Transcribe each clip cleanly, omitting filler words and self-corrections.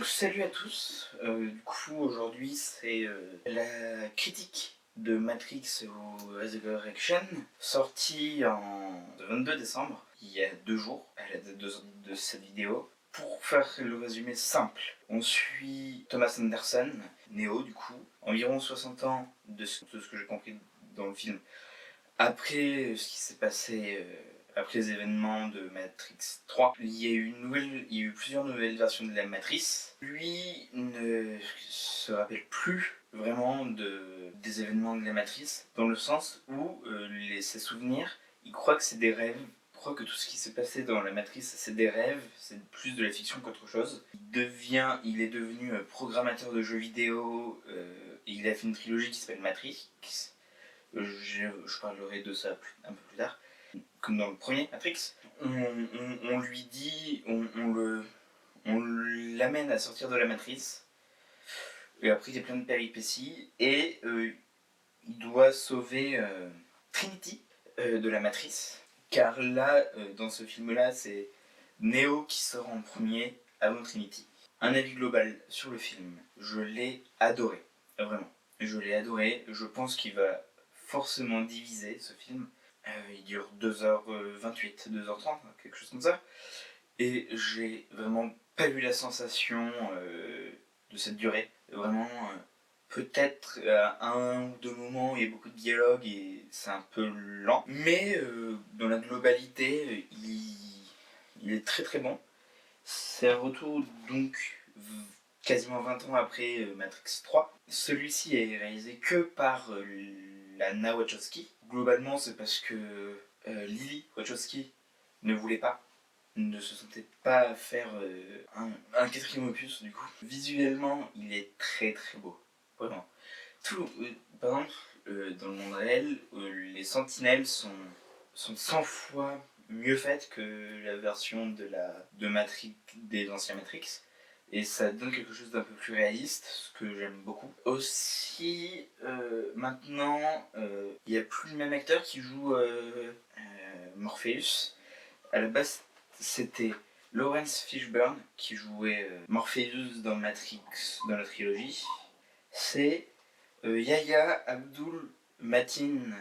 Donc salut à tous, du coup aujourd'hui c'est la critique de Matrix Resurrection, sortie en 22 décembre, il y a 2 jours, à la date de cette vidéo. Pour faire le résumé simple, on suit Thomas Anderson, Neo du coup, environ 60 ans de ce que j'ai compris dans le film, après ce qui s'est passé après les événements de Matrix 3, il y a eu plusieurs nouvelles versions de la Matrice. Lui ne se rappelle plus vraiment des événements de la Matrice, dans le sens où ses souvenirs, il croit que c'est des rêves. Il croit que tout ce qui s'est passé dans la Matrice, c'est des rêves, c'est plus de la fiction qu'autre chose. Il est devenu programmateur de jeux vidéo, et il a fait une trilogie qui s'appelle Matrix. Je parlerai de ça un peu plus tard. Comme dans le premier Matrix, on lui dit, on l'amène à sortir de la matrice, et après il y a plein de péripéties, et il doit sauver Trinity de la matrice, car là, dans ce film-là, c'est Neo qui sort en premier avant Trinity. Un avis global sur le film, je l'ai adoré, vraiment. Je l'ai adoré, je pense qu'il va forcément diviser ce film. Il dure 2h28, 2h30, quelque chose comme ça. Et j'ai vraiment pas eu la sensation de cette durée. Vraiment, peut-être à un ou deux moments, il y a beaucoup de dialogue et c'est un peu lent. Mais dans la globalité, il est très très bon. C'est un retour donc quasiment 20 ans après Matrix 3. Celui-ci est réalisé que par Lana Wachowski. Globalement, c'est parce que Lily Wachowski ne voulait pas, ne se sentait pas faire un quatrième opus du coup. Visuellement, il est très très beau, vraiment. Par exemple, dans le monde réel, les sentinelles sont 100 fois mieux faites que la version de Matrix, des anciens Matrix. Et ça donne quelque chose d'un peu plus réaliste, ce que j'aime beaucoup. Aussi, maintenant, il n'y a plus le même acteur qui joue Morpheus. À la base, c'était Lawrence Fishburne qui jouait Morpheus dans Matrix, dans la trilogie. C'est Yahya Abdul Mateen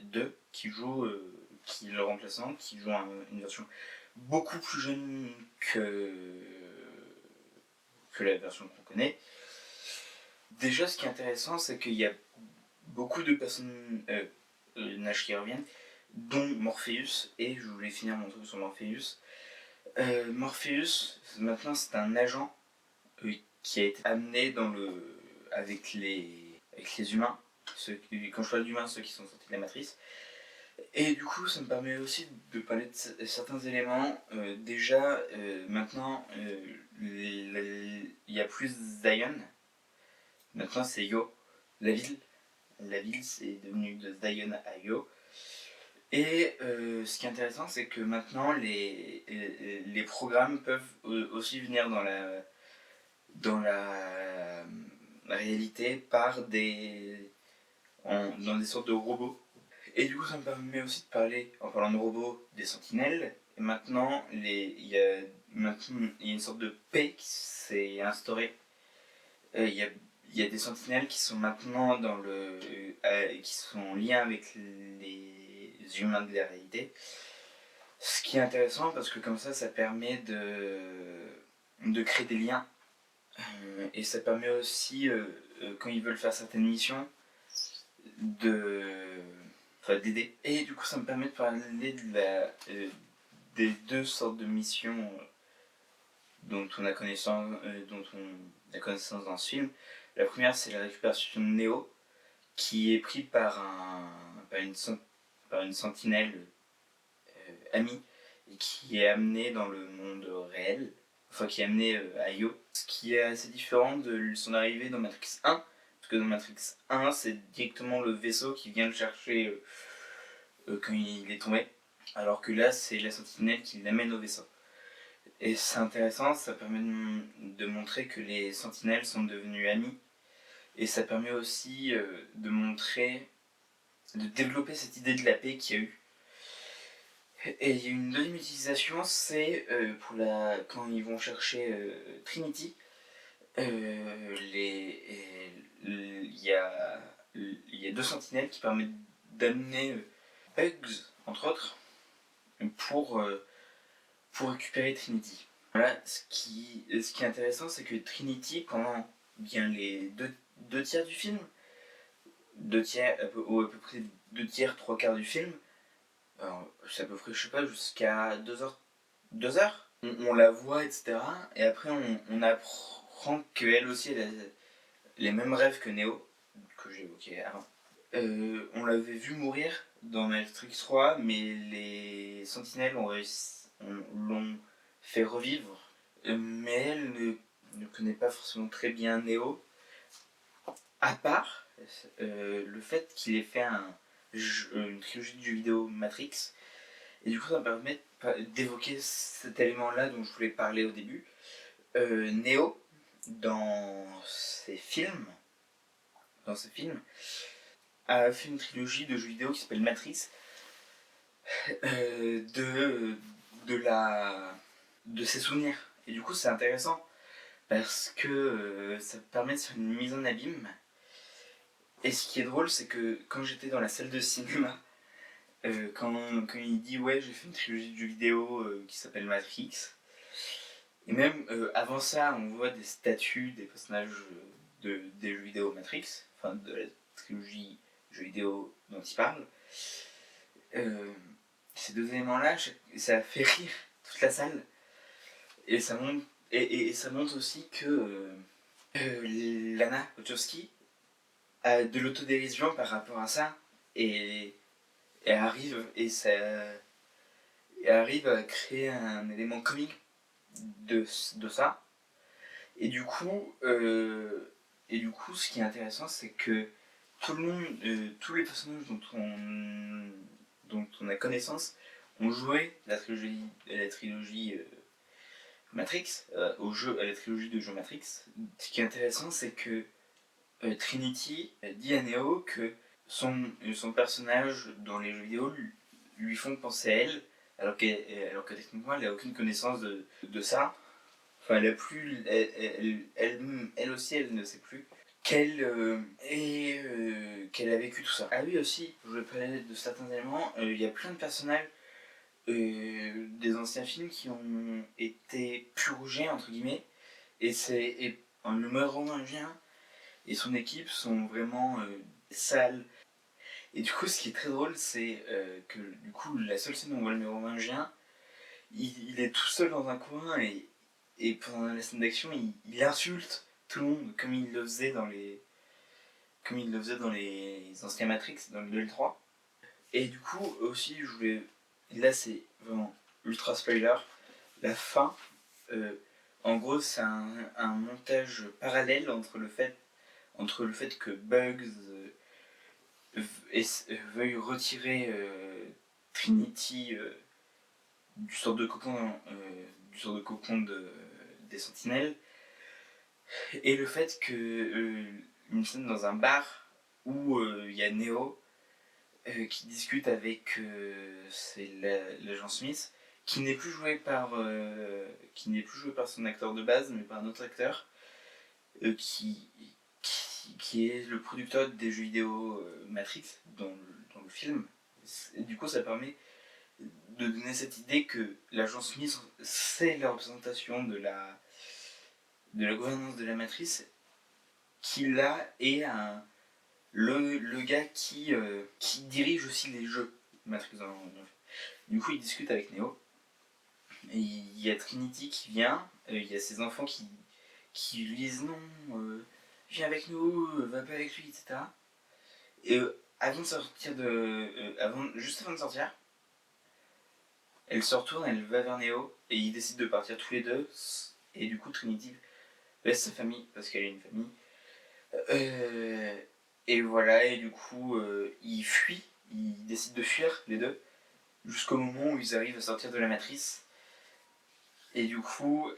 2 qui est le remplaçant, qui joue une version beaucoup plus jeune que la version qu'on connaît. Déjà, ce qui est intéressant, c'est qu'il y a beaucoup de personnages qui reviennent, dont Morpheus, et je voulais finir mon truc sur Morpheus. Morpheus, maintenant, c'est un agent qui a été amené avec les humains. Quand je parle d'humains, ceux qui sont sortis de la matrice. Et du coup, ça me permet aussi de parler de certains éléments. Déjà, maintenant, il y a plus Zion. Maintenant, c'est Yo, la ville. La ville, c'est devenu de Zion à Yo. Et ce qui est intéressant, c'est que maintenant, les programmes peuvent aussi venir dans la réalité dans des sortes de robots. Et du coup, ça me permet aussi de parler, en parlant de robots, des sentinelles. Et maintenant, il y a une sorte de paix qui s'est instaurée. Il y a des sentinelles qui sont maintenant qui sont en lien avec les humains de la réalité. Ce qui est intéressant parce que comme ça permet de créer des liens. Et ça permet aussi, quand ils veulent faire certaines missions, d'aider. Et du coup, ça me permet de parler des deux sortes de missions dont on a connaissance dans ce film. La première, c'est la récupération de Neo, qui est pris par une sentinelle amie, et qui est amené dans le monde réel, enfin qui est amené à Io. Ce qui est assez différent de son arrivée dans Matrix 1, parce que dans Matrix 1, c'est directement le vaisseau qui vient le chercher quand il est tombé, alors que là, c'est la sentinelle qui l'amène au vaisseau. Et c'est intéressant, ça permet de montrer que les sentinelles sont devenues amies, et ça permet aussi de développer cette idée de la paix qu'il y a eu. Et il y a une deuxième utilisation, c'est quand ils vont chercher Trinity. Il y a deux sentinelles qui permettent d'amener Bugs, entre autres, pour, pour récupérer Trinity. Voilà, ce qui est intéressant, c'est que Trinity, pendant bien les deux tiers du film, ou à peu près 2 tiers, 3 quarts du film, alors, c'est à peu près, je sais pas, jusqu'à 2 heures, 2 heures, on la voit, etc. Et après, on apprend qu'elle aussi, elle a les mêmes rêves que Neo, que j'évoquais avant. On l'avait vu mourir dans Matrix 3, mais les sentinelles l'ont fait revivre. Mais elle ne connaît pas forcément très bien Neo, à part le fait qu'il ait fait une trilogie de jeux vidéo Matrix. Et du coup, ça me permet d'évoquer cet élément-là dont je voulais parler au début. Neo, dans ses films, a fait une trilogie de jeux vidéo qui s'appelle Matrix, de ses souvenirs. Et du coup, c'est intéressant parce que ça permet de faire une mise en abîme. Et ce qui est drôle, c'est que quand j'étais dans la salle de cinéma, quand il dit ouais, j'ai fait une trilogie de jeux vidéo qui s'appelle Matrix, et même avant ça, on voit des statues des personnages des jeux vidéo Matrix, enfin de la trilogie jeux vidéo dont il parle. Ces deux éléments-là, ça a fait rire toute la salle. Et ça montre, et ça montre aussi que Lana Wachowski a de l'autodérision par rapport à ça. Et arrive, arrive à créer un élément comique de ça. Et du coup, ce qui est intéressant, c'est que tout le monde, tous les personnages dont on a connaissance ont joué la trilogie Matrix, à la trilogie de jeux Matrix. Ce qui est intéressant, c'est que Trinity dit à Neo que son personnage dans les jeux vidéo lui font penser à elle, alors que techniquement elle n'a aucune connaissance de ça. Enfin, elle a plus. Elle aussi, elle ne sait plus qu'elle qu'elle a vécu tout ça. Ah oui, aussi, je voulais parler de certains éléments. Il y a plein de personnages des anciens films qui ont été purgés, entre guillemets, et le mérovingien et son équipe sont vraiment sales. Et du coup, ce qui est très drôle, c'est que du coup, la seule scène où on voit le mérovingien, il est tout seul dans un coin et pendant la scène d'action, il insulte tout le monde comme il le faisait dans les anciens Matrix, dans le 2 et le 3. Et du coup, aussi, là, c'est vraiment ultra spoiler. La fin, en gros, c'est un montage parallèle entre le fait que Bugs veuille retirer Trinity du sort de cocon, des sentinelles, et le fait que une scène dans un bar où il y a Neo qui discute avec l'agent Smith, qui n'est plus joué par son acteur de base, mais par un autre acteur qui est le producteur des jeux vidéo Matrix dans le film. Et du coup, ça permet de donner cette idée que l'agent Smith, c'est la représentation de la gouvernance de la matrice, qu'il a, et le gars qui dirige aussi les jeux Matrix. Du coup, il discute avec Neo. Et il y a Trinity qui vient, il y a ses enfants qui lui disent non, viens avec nous, va pas avec lui, etc. Et avant de sortir juste avant de sortir, elle se retourne, elle va vers Neo, et ils décident de partir tous les deux. Et du coup, Trinity laisse sa famille, parce qu'elle a une famille. Et voilà, et du coup, ils fuient, ils décident de fuir, les deux, jusqu'au moment où ils arrivent à sortir de la matrice. Et du coup,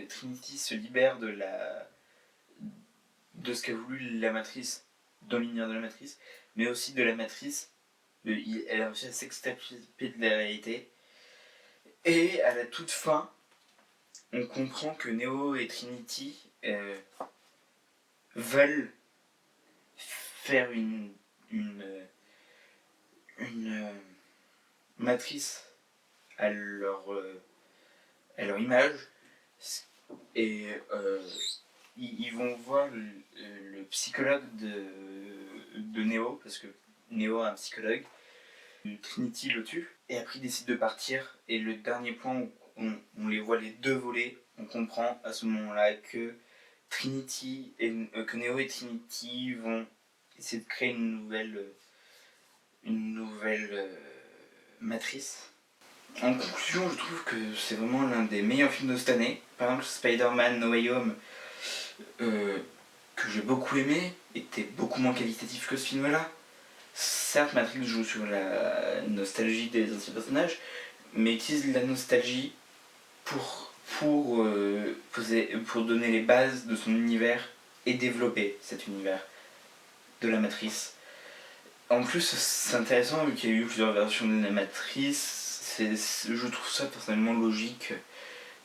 Trinity se libère de ce qu'a voulu la matrice dans l'univers de la matrice, mais aussi de la matrice. Elle a réussi à s'extirper de la réalité. Et à la toute fin, on comprend que Neo et Trinity veulent faire une matrice à leur image, et ils vont voir le psychologue de Neo, parce que Neo a un psychologue. Trinity le tue, et après ils décident de partir, et le dernier point où on les voit les deux voler, on comprend à ce moment-là que que Neo et Trinity vont essayer de créer une nouvelle matrice. En conclusion, je trouve que c'est vraiment l'un des meilleurs films de cette année. Par exemple, Spider-Man No Way Home, que j'ai beaucoup aimé, était beaucoup moins qualitatif que ce film-là. Certes, Matrix joue sur la nostalgie des anciens personnages, mais utilise la nostalgie pour donner les bases de son univers et développer cet univers de la Matrice. En plus, c'est intéressant vu qu'il y a eu plusieurs versions de la Matrice. Je trouve ça personnellement logique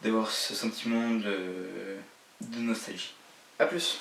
d'avoir ce sentiment de nostalgie. A plus.